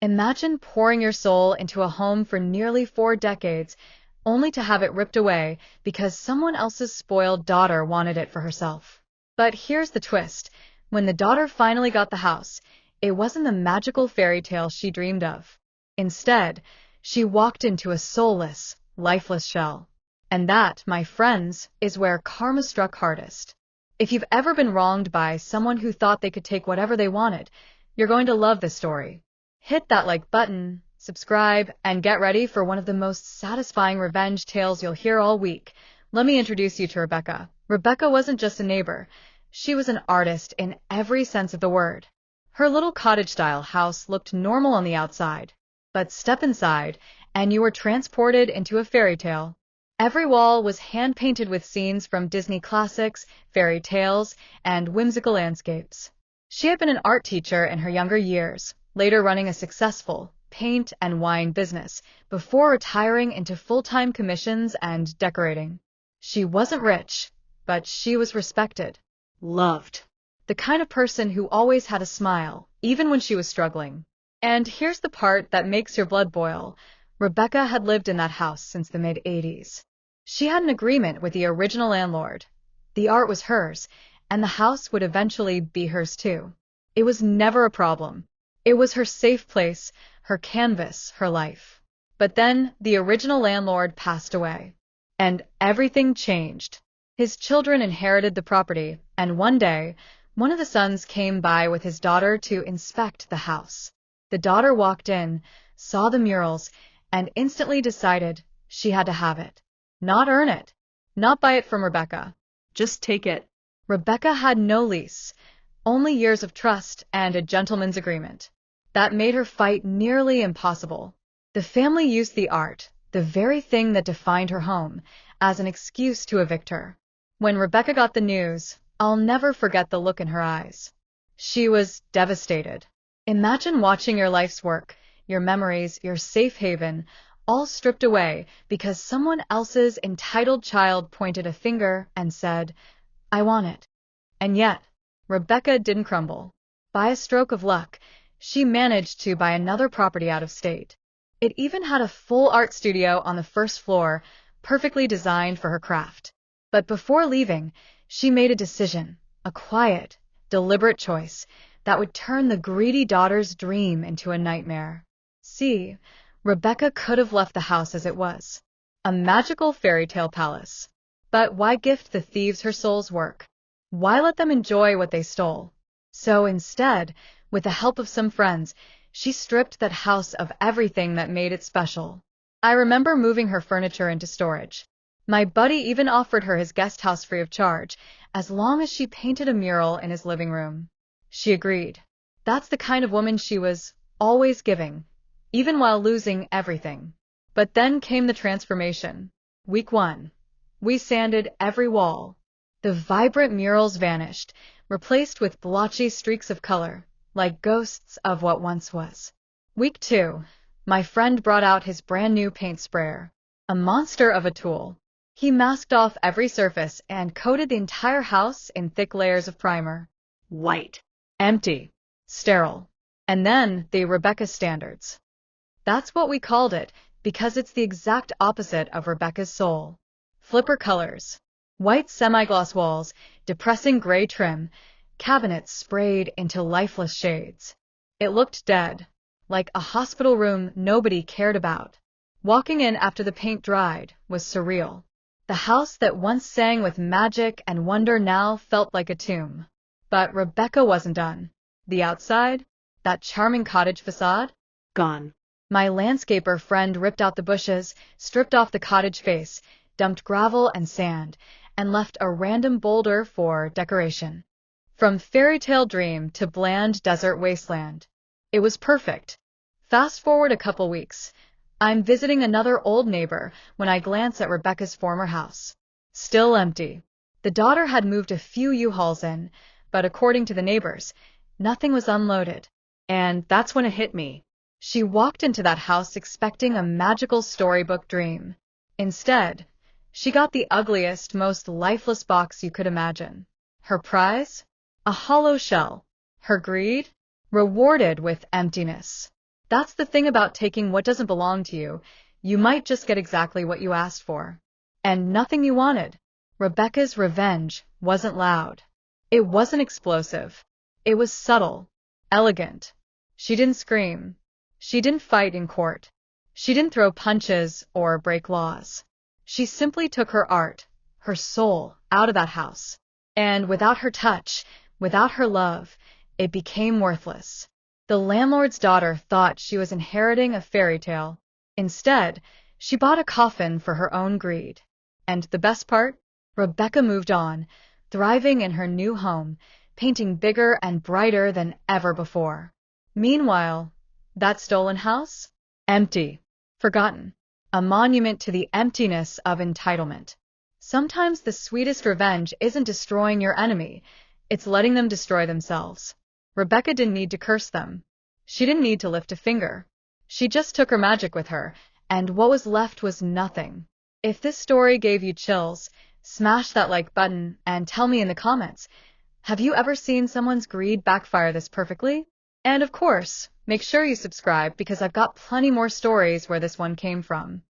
Imagine pouring your soul into a home for nearly 4 decades, only to have it ripped away because someone else's spoiled daughter wanted it for herself. But here's the twist. When the daughter finally got the house, it wasn't the magical fairy tale she dreamed of. Instead, she walked into a soulless, lifeless shell. And that, my friends, is where karma struck hardest. If you've ever been wronged by someone who thought they could take whatever they wanted, you're going to love this story. Hit that like button, subscribe, and get ready for one of the most satisfying revenge tales you'll hear all week. Let me introduce you to Rebecca. Rebecca wasn't just a neighbor. She was an artist in every sense of the word. Her little cottage-style house looked normal on the outside, but step inside, and you were transported into a fairy tale. Every wall was hand-painted with scenes from Disney classics, fairy tales, and whimsical landscapes. She had been an art teacher in her younger years, later running a successful paint and wine business, before retiring into full-time commissions and decorating. She wasn't rich, but she was respected, loved. The kind of person who always had a smile, even when she was struggling. And here's the part that makes your blood boil. Rebecca had lived in that house since the mid-80s. She had an agreement with the original landlord. The art was hers, and the house would eventually be hers too. It was never a problem. It was her safe place, her canvas, her life. But then the original landlord passed away, and everything changed. His children inherited the property, and one day, one of the sons came by with his daughter to inspect the house. The daughter walked in, saw the murals, and instantly decided she had to have it. Not earn it. Not buy it from Rebecca. Just take it. Rebecca had no lease, only years of trust and a gentleman's agreement. That made her fight nearly impossible. The family used the art, the very thing that defined her home, as an excuse to evict her. When Rebecca got the news, I'll never forget the look in her eyes. She was devastated. Imagine watching your life's work, your memories, your safe haven, all stripped away because someone else's entitled child pointed a finger and said, "I want it." And yet, Rebecca didn't crumble. By a stroke of luck, she managed to buy another property out of state. It even had a full art studio on the first floor, perfectly designed for her craft. But before leaving, she made a decision, a quiet, deliberate choice that would turn the greedy daughter's dream into a nightmare. See, Rebecca could have left the house as it was, a magical fairy tale palace. But why gift the thieves her soul's work? Why let them enjoy what they stole? So instead, with the help of some friends, she stripped that house of everything that made it special. I remember moving her furniture into storage. My buddy even offered her his guest house free of charge, as long as she painted a mural in his living room. She agreed. That's the kind of woman she was, always giving, even while losing everything. But then came the transformation. Week 1. We sanded every wall. The vibrant murals vanished, replaced with blotchy streaks of color, like ghosts of what once was. Week 2. My friend brought out his brand new paint sprayer, a monster of a tool. He masked off every surface and coated the entire house in thick layers of primer. White. Empty. Sterile. And then the Rebecca standards. That's what we called it, because it's the exact opposite of Rebecca's soul. Flipper colors. White semi-gloss walls, depressing gray trim, cabinets sprayed into lifeless shades. It looked dead, like a hospital room nobody cared about. Walking in after the paint dried was surreal. The house that once sang with magic and wonder now felt like a tomb. But Rebecca wasn't done. The outside, that charming cottage facade, gone. My landscaper friend ripped out the bushes, stripped off the cottage face, dumped gravel and sand, and left a random boulder for decoration. From fairy tale dream to bland desert wasteland. It was perfect. Fast forward a couple weeks. I'm visiting another old neighbor when I glance at Rebecca's former house. Still empty. The daughter had moved a few U-Hauls in, but according to the neighbors, nothing was unloaded. And that's when it hit me. She walked into that house expecting a magical storybook dream. Instead, she got the ugliest, most lifeless box you could imagine. Her prize? A hollow shell. Her greed? Rewarded with emptiness. That's the thing about taking what doesn't belong to you. You might just get exactly what you asked for. And nothing you wanted. Rebecca's revenge wasn't loud. It wasn't explosive. It was subtle, elegant. She didn't scream. She didn't fight in court. She didn't throw punches or break laws. She simply took her art, her soul, out of that house. And without her touch, without her love, it became worthless. The landlord's daughter thought she was inheriting a fairy tale. Instead, she bought a coffin for her own greed. And the best part? Rebecca moved on, thriving in her new home, painting bigger and brighter than ever before. Meanwhile, that stolen house? Empty. Forgotten. A monument to the emptiness of entitlement. Sometimes the sweetest revenge isn't destroying your enemy, it's letting them destroy themselves. Rebecca didn't need to curse them. She didn't need to lift a finger. She just took her magic with her, and what was left was nothing. If this story gave you chills, smash that like button and tell me in the comments, have you ever seen someone's greed backfire this perfectly? And of course, make sure you subscribe because I've got plenty more stories where this one came from.